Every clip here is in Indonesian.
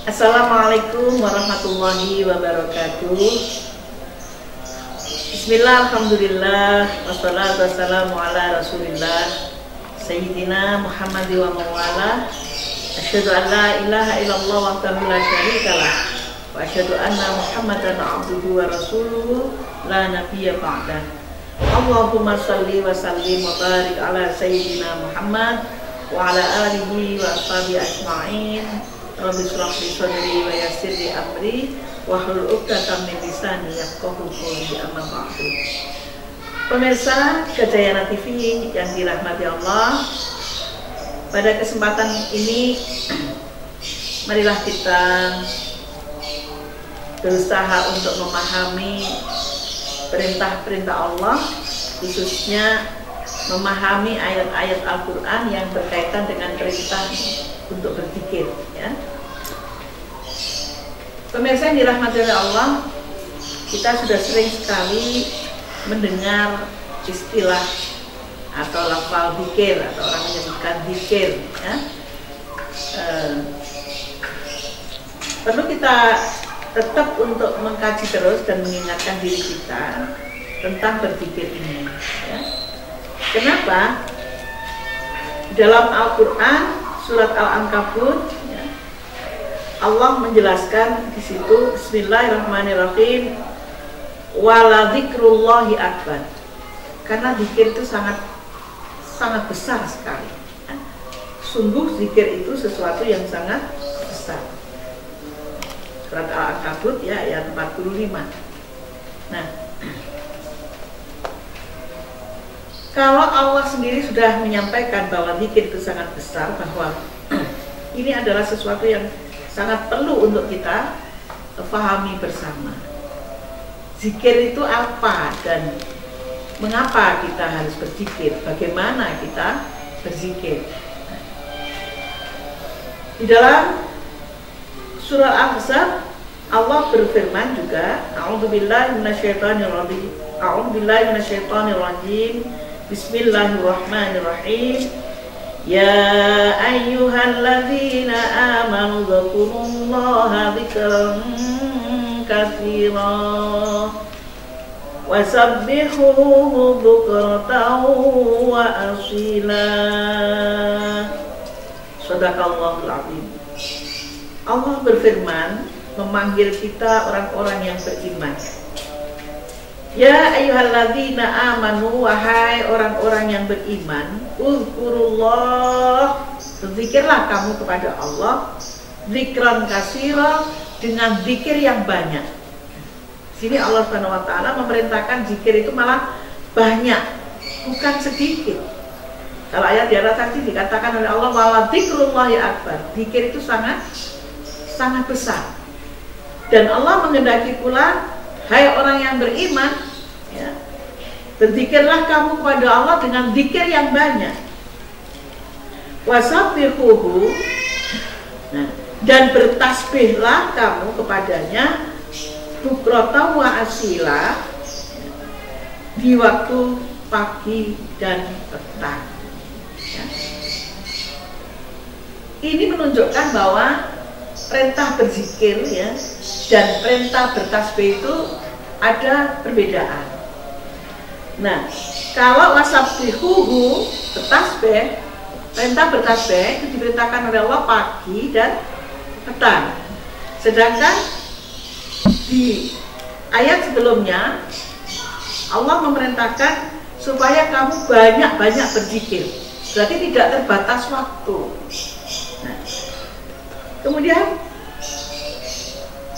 Assalamualaikum warahmatullahi wabarakatuh. Bismillah, alhamdulillah, wassalatu wassalamu ala rasulillah Sayyidina Muhammad wa mawala. Asyhadu an la ilaha illallah wahdahu la syarikalah wa asyhadu anna Muhammadan abduhu wa rasuluhu la nabiyya ba'dah. Allahumma salli wa sallim wa barik ala Sayyidina Muhammad wa ala alihi wa ashabihi ajma'in. Rabbi shrah li sadri wa yassir li amri wahlul 'uqdatam min lisani yafqahu qawli, amma ba'du. Pemirsa Kejayana TV yang dirahmati Allah, pada kesempatan ini marilah kita berusaha untuk memahami perintah-perintah Allah, khususnya memahami ayat-ayat Al-Quran yang berkaitan dengan perintah untuk berzikir, ya. Pemirsa yang dirahmati oleh Allah, kita sudah sering sekali mendengar istilah atau lafal zikir, atau orang menyebutkan zikir, ya. Perlu kita tetap untuk mengkaji terus dan mengingatkan diri kita tentang berzikir ini, ya. Kenapa? Dalam Al-Quran surat Al-Ankabut, ya, Allah menjelaskan di situ, Bismillahirrahmanirrahim, wala dzikrullahi akbar. Karena zikir itu sangat besar sekali, ya. Sungguh zikir itu sesuatu yang sangat besar. Surat Al-Ankabut, ya, ayat 45. Nah, kalau Allah sendiri sudah menyampaikan bahwa zikir itu sangat besar, bahwa ini adalah sesuatu yang sangat perlu untuk kita pahami bersama. Zikir itu apa dan mengapa kita harus berzikir? Bagaimana kita berzikir? Di dalam surah Al-Ahzab, Allah berfirman juga, A'udzubillahi minasyaitonirrajim. A'udzubillahi minasyaitonirrajim. Bismillahirrahmanirrahim. Ya ayyuhalladzina amanu dzkurullaha dzikran katsiran wasabbihuhu bukratan wa asila. Shadaqallahul azim. Allah berfirman memanggil kita orang-orang yang beriman. Ya ayyuhalladzina amanu, wahai orang-orang yang beriman, uzkurullah, berzikirlah kamu kepada Allah, zikran katsira, dengan zikir yang banyak. Sini Allah Subhanahu wa taala memerintahkan zikir itu malah banyak, bukan sedikit. Kalau ayat di atas tadi dikatakan oleh Allah wala dzikrullahi akbar, zikir itu sangat besar. Dan Allah menghendaki pula, hai orang yang beriman, ya, berzikirlah kamu kepada Allah dengan zikir yang banyak. Wasabbihuhu, nah, dan bertasbihlah kamu kepadanya bukratan wa asila, di waktu pagi dan petang, ya. Ini menunjukkan bahwa perintah berzikir, ya, dan perintah bertasbih itu ada perbedaan. Nah, kalau wasabbihuhu, bertasbih, perintah bertasbih itu diperintahkan oleh Allah pagi dan petang. Sedangkan di ayat sebelumnya Allah memerintahkan supaya kamu banyak-banyak berzikir. Berarti tidak terbatas waktu. Nah, kemudian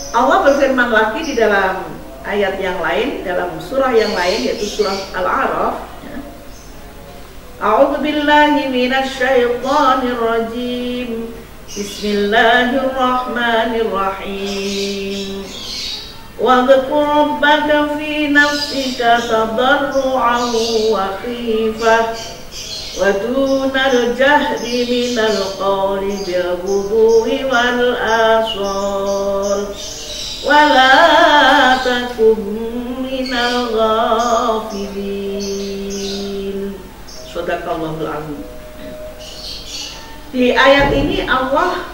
Allah berfirman lagi di dalam ayat yang lain, dalam surah yang lain, yaitu surah Al-A'raf, ya. A'udzubillahi minasyaitonir rajim. Bismillahirrahmanirrahim. Wa dzkur rabbaka fi nafsika tadarru'an wa khifah wa dunal jahri minal qawli bil ghudwi wal asal wala takum minal ghafilin. Shadaqallahul azim. Di ayat ini Allah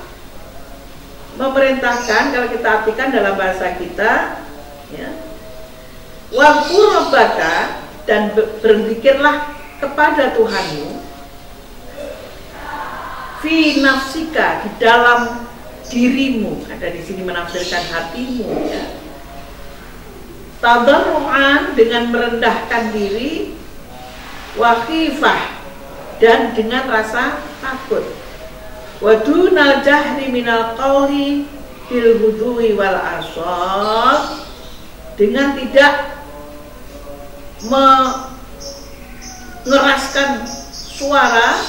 memerintahkan, kalau kita artikan dalam bahasa kita, ya, waqur rabbaka, dan berzikirlah kepada Tuhanmu, fi nafsika, di dalam dirimu, ada di sini menafsirkan hatimu, ya, tadarruan, dengan merendahkan diri, wa khifah, dan dengan rasa takut, wa dunal jahri minal qawli bil hudui wal asal, dengan tidak mengeraskan suara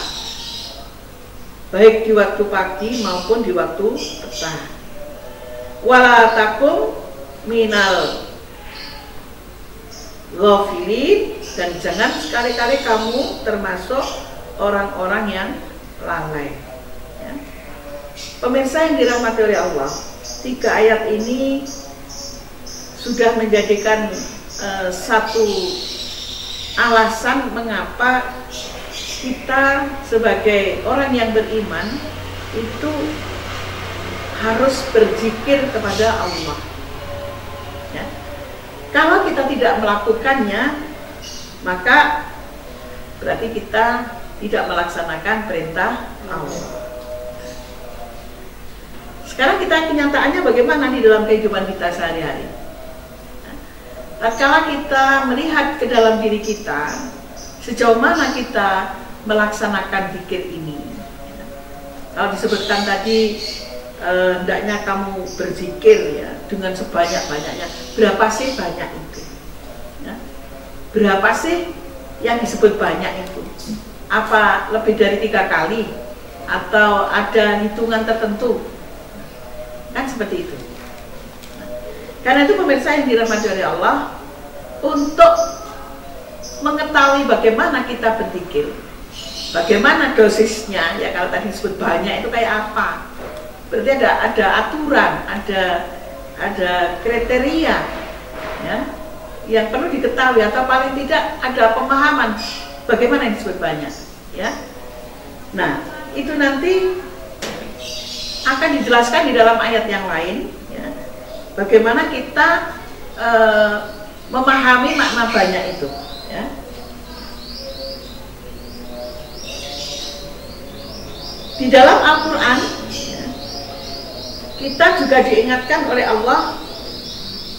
baik di waktu pagi maupun di waktu petang. Wala takum minal ghafilin, dan jangan sekali-kali kamu termasuk orang-orang yang lalai, ya. Pemirsa yang dirahmati oleh Allah, 3 ayat ini sudah menjadikan satu alasan mengapa kita sebagai orang yang beriman itu harus berzikir kepada Allah, ya. Kalau kita tidak melakukannya, maka berarti kita tidak melaksanakan perintah Allah. Sekarang kita kenyataannya bagaimana di dalam kehidupan kita sehari-hari. Tatkala kita melihat ke dalam diri kita, sejauh mana kita melaksanakan zikir ini. Kalau disebutkan tadi, hendaknya kamu berzikir, ya, dengan sebanyak-banyaknya. Berapa sih banyak itu? Ya. Berapa sih yang disebut banyak itu? Apa lebih dari 3 kali? Atau ada hitungan tertentu? Kan seperti itu. Karena itu pemirsa yang dirahmati oleh Allah, untuk mengetahui bagaimana kita berzikir, bagaimana dosisnya, ya, kalau tadi disebut banyak itu kayak apa? Berarti ada aturan, ada kriteria, ya, yang perlu diketahui, atau paling tidak ada pemahaman bagaimana yang disebut banyak, ya. Nah, itu nanti akan dijelaskan di dalam ayat yang lain, ya, bagaimana kita memahami makna banyak itu, ya. Di dalam Al-Quran, ya, kita juga diingatkan oleh Allah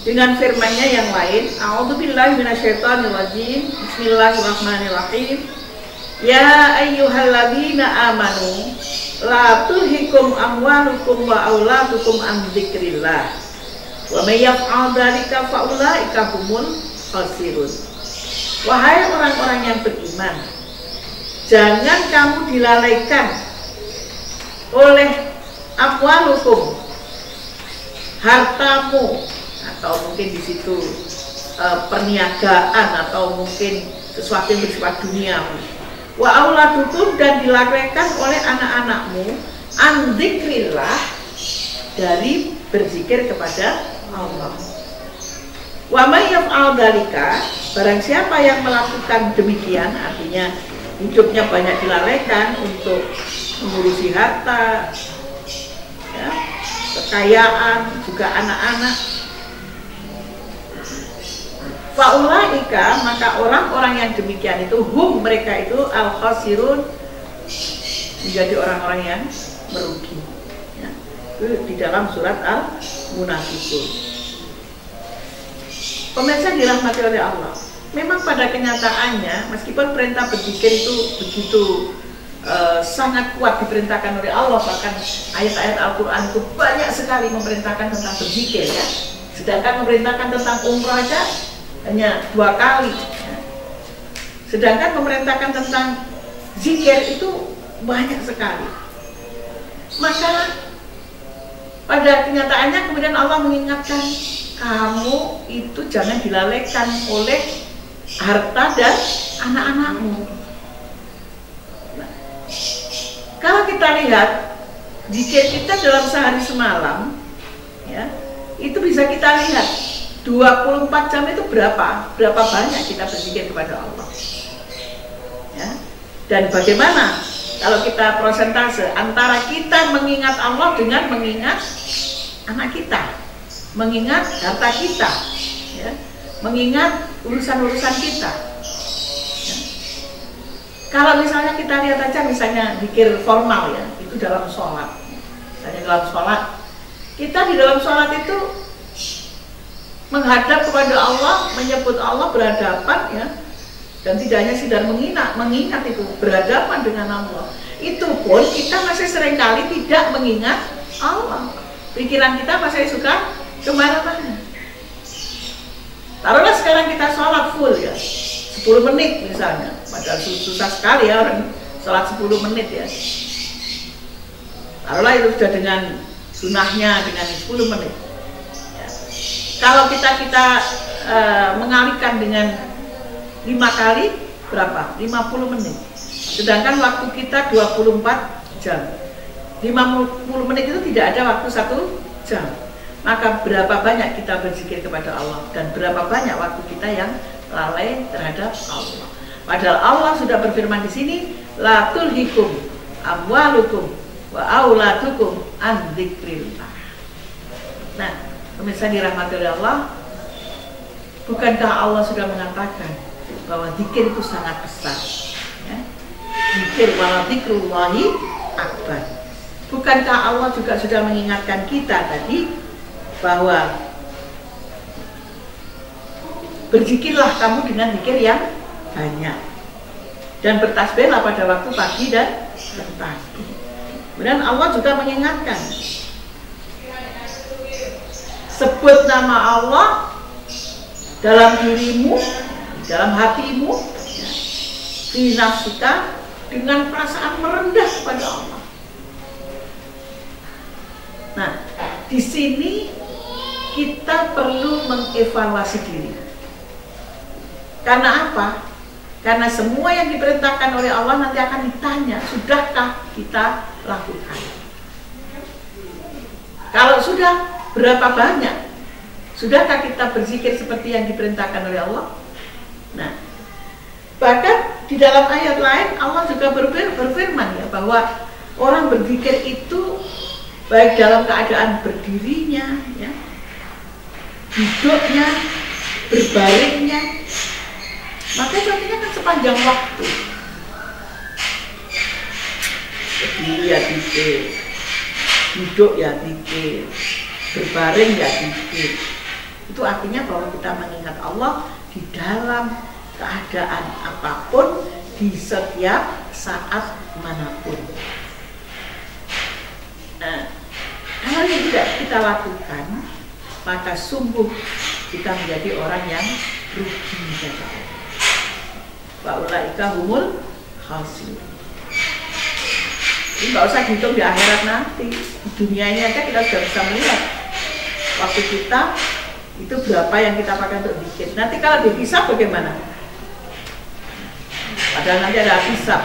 dengan firman-Nya yang lain. A'udzubillahi minasyaitonirrajim. Bismillahirrahmanirrahim. Ya ayyuhalladzina amanu la tulhikum amwalukum wa auladukum an dzikrillah. Wa may yaf'al dzalika fa ulaika humul khasirun. Wahai orang-orang yang beriman, jangan kamu dilalaikan oleh amwalukum, hartamu, atau mungkin di situ perniagaan, atau mungkin sesuatu yang bersifat duniawi. Wa auladukum, dan dilalaikan oleh anak-anakmu, an dzikrillah, dari berzikir kepada Allah. Wa may yaf'al dzalika, barang siapa yang melakukan demikian, artinya hidupnya banyak dilalaikan untuk mengurusi harta, ya, kekayaan, juga anak-anak, faulaika, maka orang-orang yang demikian itu, hum, mereka itu, al-khasirun, menjadi orang-orang yang merugi, ya. Itu di dalam surat Al-Munafiqun. Pemirsa dirahmati oleh Allah, memang pada kenyataannya, meskipun perintah berzikir itu begitu sangat kuat diperintahkan oleh Allah, bahkan ayat-ayat Al-Quran itu banyak sekali memerintahkan tentang berzikir, ya. Sedangkan memerintahkan tentang umrah aja hanya 2 kali, ya. Sedangkan memerintahkan tentang zikir itu banyak sekali. Maka pada kenyataannya kemudian Allah mengingatkan, kamu itu jangan dilalaikan oleh harta dan anak-anakmu. Nah, kalau kita lihat zikir kita dalam sehari semalam, ya, itu bisa kita lihat 24 jam itu berapa banyak kita berzikir kepada Allah, ya. Dan bagaimana kalau kita prosentase antara kita mengingat Allah dengan mengingat anak kita, mengingat harta kita, ya, mengingat urusan-urusan kita. Ya. Kalau misalnya kita lihat aja, misalnya zikir formal ya, itu dalam sholat. Misalnya dalam sholat, kita di dalam sholat itu menghadap kepada Allah, menyebut Allah, berhadapan ya, dan tidak hanya sekedar mengingat itu, berhadapan dengan Allah. Itu pun kita masih seringkali tidak mengingat Allah. Pikiran kita masih suka kemana-mana. Taruhlah sekarang kita sholat full ya, 10 menit misalnya, padahal susah sekali ya orang sholat 10 menit ya. Taruhlah itu sudah dengan sunahnya dengan 10 menit. Ya. Kalau kita mengalihkan dengan 5 kali berapa? 50 menit. Sedangkan waktu kita 24 jam. 50 menit itu tidak ada waktu 1 jam. Maka berapa banyak kita berzikir kepada Allah dan berapa banyak waktu kita yang lalai terhadap Allah. Padahal Allah sudah berfirman di sini, la tulhikum amwalukum wa auladukum an dzikrillah. Nah, pemirsa dirahmati oleh Allah, bukankah Allah sudah mengatakan bahwa zikir itu sangat besar? Ya? Zikir wala dzikrullahi akbar. Bukankah Allah juga sudah mengingatkan kita tadi bahwa berzikirlah kamu dengan zikir yang banyak dan bertasbihlah pada waktu pagi dan petang. Kemudian Allah juga mengingatkan, sebut nama Allah dalam dirimu, dalam hatimu, di nafsika, dengan perasaan merendah kepada Allah. Nah, di sini kita perlu mengevaluasi diri. Karena apa? Karena semua yang diperintahkan oleh Allah nanti akan ditanya, sudahkah kita lakukan? Kalau sudah, berapa banyak? Sudahkah kita berzikir seperti yang diperintahkan oleh Allah? Nah, bahkan di dalam ayat lain Allah juga berfirman ya, bahwa orang berzikir itu baik dalam keadaan berdirinya, ya, duduknya, berbaringnya, maka itu artinya kan sepanjang waktu. Berdiri ya zikir, duduk ya zikir, berbaring ya zikir. Itu artinya bahwa kita mengingat Allah di dalam keadaan apapun, di setiap saat manapun. Nah, kalau yang tidak kita lakukan, maka sungguh kita menjadi orang yang rugi kata Allah. Faulaika humul khasirun. Ini nggak usah dihitung di akhirat nanti. Di dunia ini aja kita sudah bisa melihat waktu kita itu berapa yang kita pakai untuk zikir. Nanti kalau dihisab bagaimana? Padahal nanti ada hisab.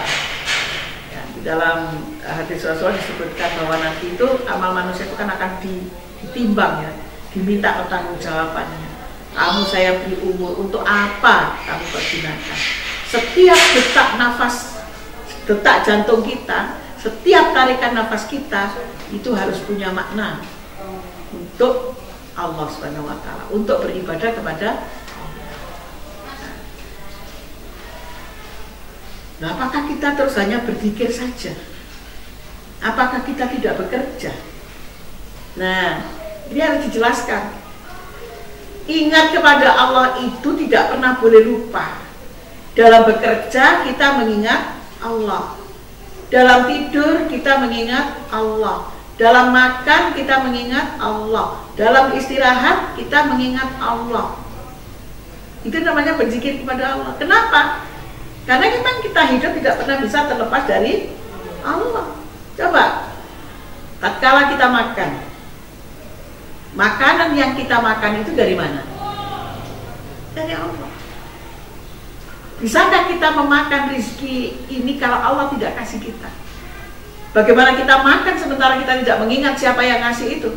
Dalam hadis Rasul disebutkan bahwa nanti itu amal manusia itu kan akan ditimbang ya, diminta pertanggungjawabannya. Kamu saya beri umur, untuk apa kamu pergunakan? Setiap detak nafas, detak jantung kita, setiap tarikan nafas kita itu harus punya makna untuk Allah Subhanahu wa taala, untuk beribadah kepada. Nah, apakah kita terus hanya berzikir saja? Apakah kita tidak bekerja? Nah, ini harus dijelaskan. Ingat kepada Allah itu tidak pernah boleh lupa. Dalam bekerja kita mengingat Allah. Dalam tidur kita mengingat Allah. Dalam makan kita mengingat Allah. Dalam istirahat kita mengingat Allah. Itu namanya berzikir kepada Allah. Kenapa? Karena memang kita hidup tidak pernah bisa terlepas dari Allah. Coba, tatkala kita makan, makanan yang kita makan itu dari mana? Dari Allah. Bisakah kita memakan rezeki ini kalau Allah tidak kasih kita? Bagaimana kita makan sementara kita tidak mengingat siapa yang ngasih itu?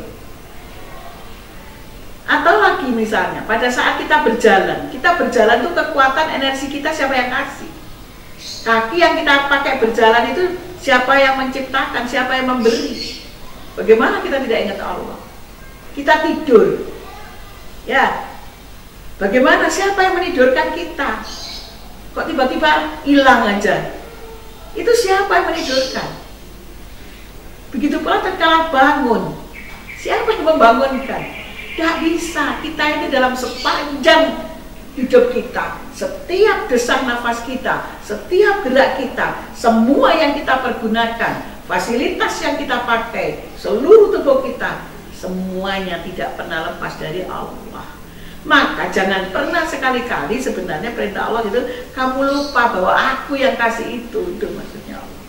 Atau lagi misalnya, pada saat kita berjalan itu kekuatan energi kita siapa yang kasih? Kaki yang kita pakai berjalan itu siapa yang menciptakan, siapa yang memberi? Bagaimana kita tidak ingat Allah? kita tidur. Ya, bagaimana, siapa yang menidurkan kita? Kok tiba-tiba hilang aja? Itu siapa yang menidurkan? Begitu pula tatkala bangun, siapa yang membangunkan? Gak bisa. Kita ini dalam sepanjang hidup kita, setiap desak nafas kita, setiap gerak kita, semua yang kita pergunakan, fasilitas yang kita pakai, seluruh tubuh kita, semuanya tidak pernah lepas dari Allah. Maka jangan pernah sekali-kali, sebenarnya perintah Allah itu, kamu lupa bahwa aku yang kasih itu maksudnya Allah.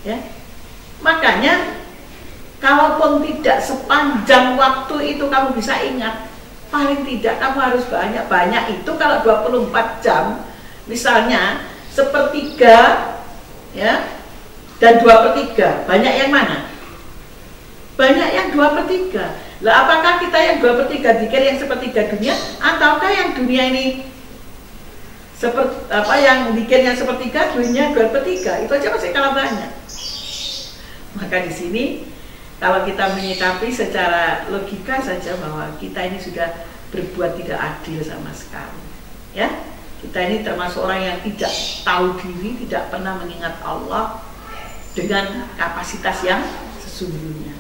Ya, makanya kalaupun tidak sepanjang waktu itu kamu bisa ingat, paling tidak kamu harus banyak itu. Kalau 24 jam, misalnya sepertiga, ya, dan 2/3, banyak yang mana? Banyak yang 2/3. Lah, apakah kita yang 2/3 zikir yang sepertiga dunia, ataukah yang dunia ini seperti apa, yang zikirnya sepertiga, dunia 2/3? Itu aja masih kalah banyak. Maka di sini kalau kita menyikapi secara logika saja bahwa kita ini sudah berbuat tidak adil sama sekali, ya. Kita ini termasuk orang yang tidak tahu diri, tidak pernah mengingat Allah dengan kapasitas yang sesungguhnya.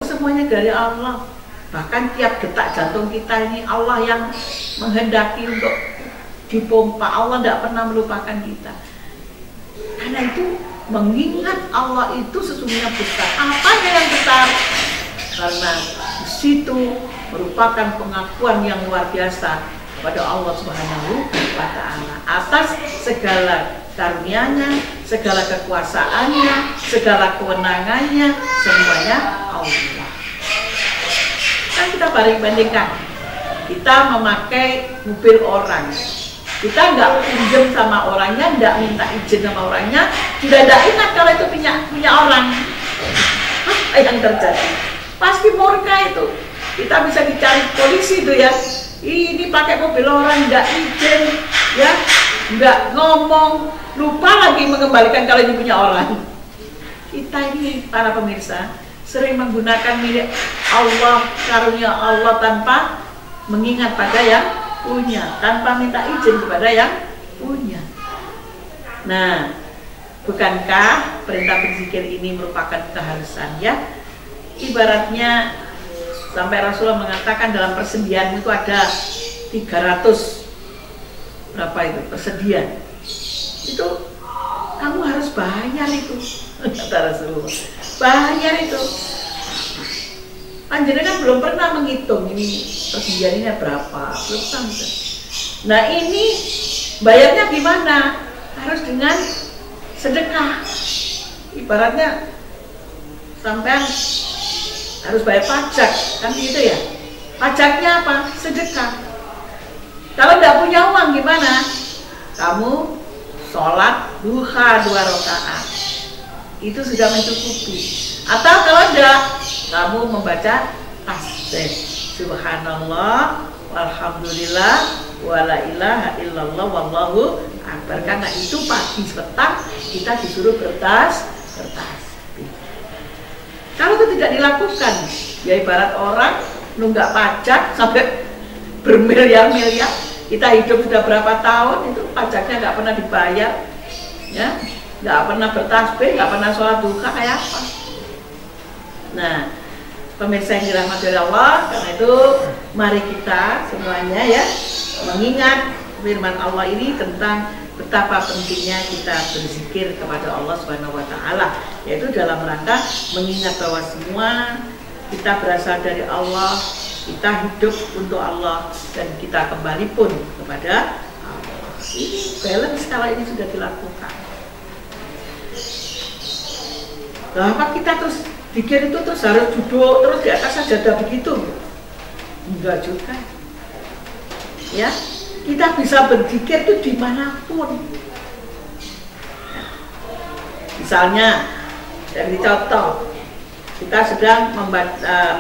Semuanya dari Allah. Bahkan tiap detak jantung kita ini Allah yang menghendaki untuk dipompa. Allah tidak pernah melupakan kita. Karena itu mengingat Allah itu sesungguhnya besar. Apanya yang besar? Karena di situ merupakan pengakuan yang luar biasa kepada Allah Subhanahu wa Ta'ala atas segala karunia-Nya, segala kekuasaannya, segala kewenangannya, semuanya Allah. Kan kita bandingkan, kita memakai mobil orang, kita nggak pinjam sama orangnya, nggak minta izin sama orangnya, tidak ingat kalau itu punya orang. Apa yang terjadi? Pasti murka itu. Kita bisa dicari polisi itu ya. Ini pakai mobil orang, nggak izin, ya, nggak ngomong, lupa lagi mengembalikan kalau ini punya orang. Kita ini para pemirsa sering menggunakan milik Allah, karunia Allah tanpa mengingat pada yang punya, tanpa minta izin kepada yang punya. Nah, bukankah perintah berzikir ini merupakan keharusan, ya? Ibaratnya sampai Rasulullah mengatakan dalam persediaan itu ada 300 berapa itu persediaan. Itu kamu harus bayar itu, kata Rasulullah. Bayar itu. Panjenengan belum pernah menghitung ini persediaannya berapa, belum tahu. Nah, ini bayarnya gimana? Harus dengan sedekah. Ibaratnya sampean harus bayar pajak, kan gitu ya? Pajaknya apa? Sedekah. Kalau tidak punya uang gimana? Kamu sholat duha 2 rakaat, itu sudah mencukupi. Atau kalau tidak, kamu membaca tasbih subhanallah walhamdulillah wala ilaha illallah wallahu akbar. Karena itu pagi petang kita disuruh bertasbih. Kalau itu tidak dilakukan, ya ibarat orang nunggak pajak sampai bermiliar-miliar. Kita hidup sudah berapa tahun itu pajaknya nggak pernah dibayar, ya, nggak pernah bertasbih, nggak pernah sholat duha, kayak apa? Nah, pemirsa yang dirahmati oleh Allah, karena itu mari kita semuanya ya mengingat firman Allah ini tentang betapa pentingnya kita berzikir kepada Allah Subhanahu wa Ta'ala, yaitu dalam rangka mengingat bahwa semua kita berasal dari Allah, kita hidup untuk Allah, dan kita kembali pun kepada Allah. Ini balance kalau ini sudah dilakukan. Kenapa kita terus pikir itu terus harus duduk terus di atas sajadah begitu? Enggak juga. Ya, kita bisa berzikir itu dimanapun. Misalnya, dari contoh, kita sedang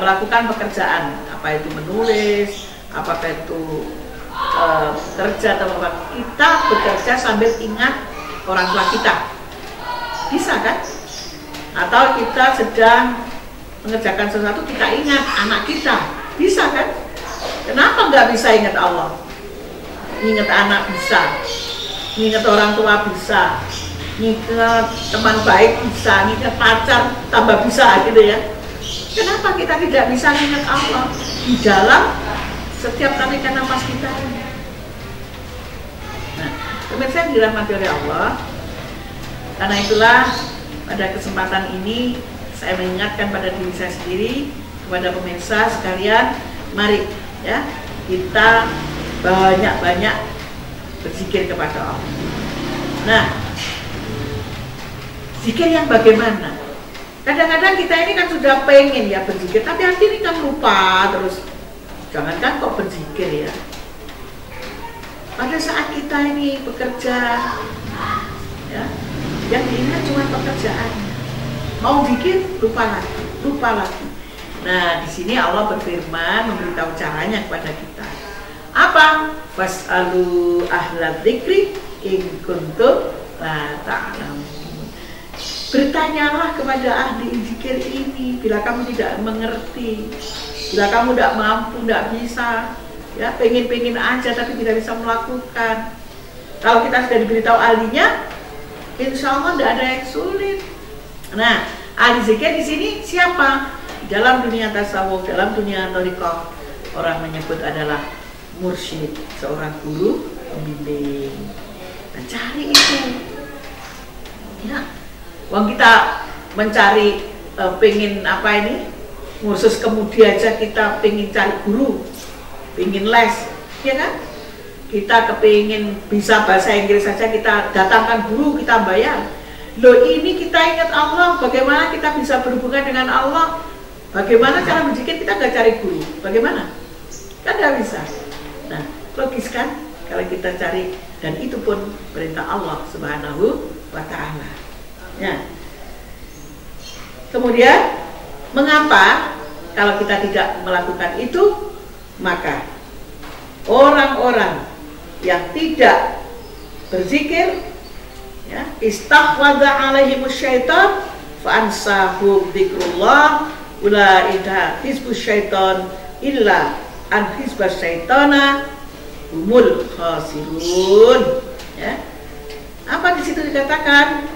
melakukan pekerjaan, apa itu menulis, apakah itu kerja atau apa, kita bekerja sambil ingat orang tua kita, bisa kan? Atau kita sedang mengerjakan sesuatu kita ingat anak kita, bisa kan? Kenapa nggak bisa ingat Allah? Ingat anak bisa, ingat orang tua bisa, ingat teman baik bisa, ingat pacar tambah bisa gitu ya. Kenapa kita tidak bisa ingat Allah di dalam setiap tarikan nafas kita? Nah, pemirsa yang dirahmati oleh Allah, karena itulah pada kesempatan ini saya mengingatkan pada diri saya sendiri, kepada pemirsa sekalian, mari ya kita banyak-banyak berzikir kepada Allah. Nah, zikir yang bagaimana? Kadang-kadang kita ini kan sudah pengen ya berzikir, tapi hati ini kan lupa terus. Jangankan kok berzikir ya. Pada saat kita ini bekerja, ya, yang diingat cuma pekerjaannya. Mau zikir lupa lagi. Nah, di sini Allah berfirman memberitahu caranya kepada kita. Apa? Fas'alu ahla dzikri in kuntum la ta'lamun. Bertanyalah kepada ahli zikir ini bila kamu tidak mengerti, bila kamu tidak mampu, tidak bisa, ya pengen aja tapi tidak bisa melakukan. Kalau kita sudah diberitahu ahlinya, insya Allah tidak ada yang sulit. Nah, ahli zikir di sini siapa? Dalam dunia tasawuf, dalam dunia thariqah, orang menyebut adalah mursyid, seorang guru pembimbing. Nah, cari itu. Ya, uang kita mencari pengen apa ini? Kursus kemudi aja kita pengen cari guru, pengen les, ya kan? Kita kepingin bisa bahasa Inggris saja kita datangkan guru, kita bayar. Loh, ini kita ingat Allah, bagaimana kita bisa berhubungan dengan Allah? Bagaimana cara berzikir kita nggak cari guru? Bagaimana? Kan nggak bisa. Nah, logis kan kalau kita cari, dan itu pun perintah Allah Subhanahu wa Ta'ala. Ya. Kemudian, mengapa kalau kita tidak melakukan itu, maka orang-orang yang tidak berzikir, ya, istahwadha alaihimus syaitan fa'ansahum dzikrullah ulaika hizbus syaitan illa an hizbas syaitana humul khasirun. Ya. Apa di situ dikatakan?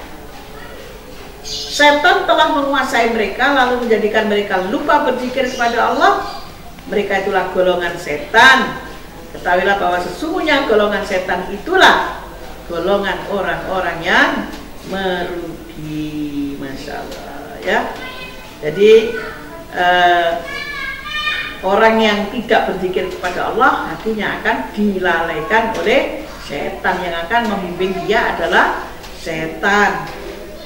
Setan telah menguasai mereka lalu menjadikan mereka lupa berzikir kepada Allah. Mereka itulah golongan setan. Ketahuilah bahwa sesungguhnya golongan setan itulah golongan orang-orang yang merugi. Masya Allah, ya. Jadi orang yang tidak berzikir kepada Allah hatinya akan dilalaikan oleh setan. Yang akan membimbing dia adalah setan,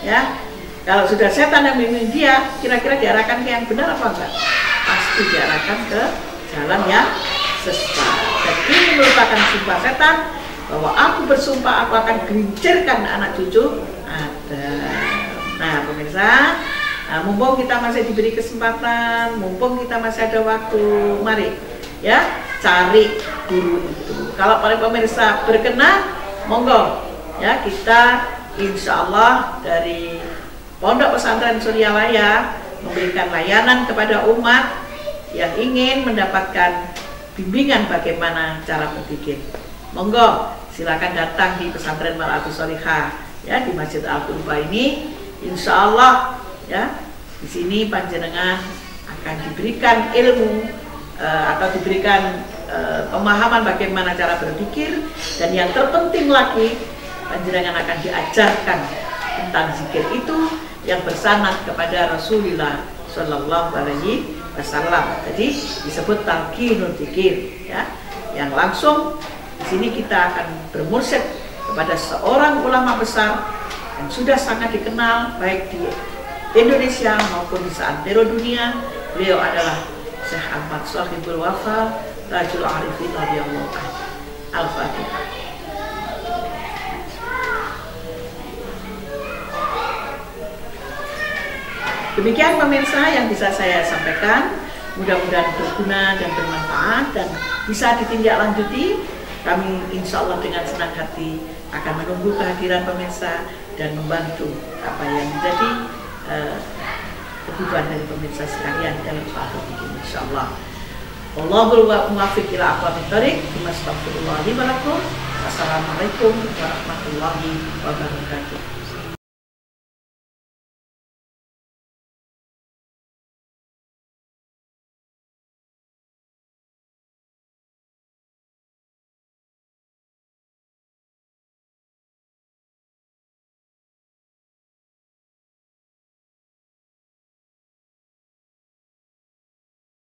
ya. Kalau sudah setan yang membimbing dia, kira-kira diarahkan ke yang benar apa enggak? Pasti diarahkan ke jalan yang sesat. Dan ini merupakan sumpah setan bahwa aku bersumpah aku akan gelincirkan anak cucu Adam. Nah, pemirsa, mumpung kita masih diberi kesempatan, mumpung kita masih ada waktu, mari ya cari guru itu. Kalau para pemirsa berkenan, monggo ya kita insya Allah dari Pondok Pesantren Suryalaya memberikan layanan kepada umat yang ingin mendapatkan bimbingan bagaimana cara berzikir. Monggo silakan datang di Pesantren Mar'atus Sholihah ya di Masjid Al-Qurba ini. Insya Allah ya di sini panjenengan akan diberikan ilmu atau diberikan pemahaman bagaimana cara berzikir, dan yang terpenting lagi panjenengan akan diajarkan tentang zikir itu yang bersanad kepada Rasulullah Shallallahu Alaihi Wasallam. Jadi disebut talqinul zikir ya, yang langsung di sini kita akan bermursyid kepada seorang ulama besar yang sudah sangat dikenal baik di Indonesia maupun di seantero dunia. Beliau adalah Syekh Ahmad Shahibul Wafa Rajul Arifin radhiyallahu anhu. Al-Fatihah. Demikian pemirsa yang bisa saya sampaikan, mudah-mudahan berguna dan bermanfaat dan bisa ditindaklanjuti. Kami insya Allah dengan senang hati akan menunggu kehadiran pemirsa dan membantu apa yang menjadi kebutuhan dari pemirsa sekalian dalam suatu ini insyaallah. Wallahul muwaffiq ila aqwamit thoriq. Astagfirullah li wa lakum. Assalamualaikum warahmatullahi wabarakatuh.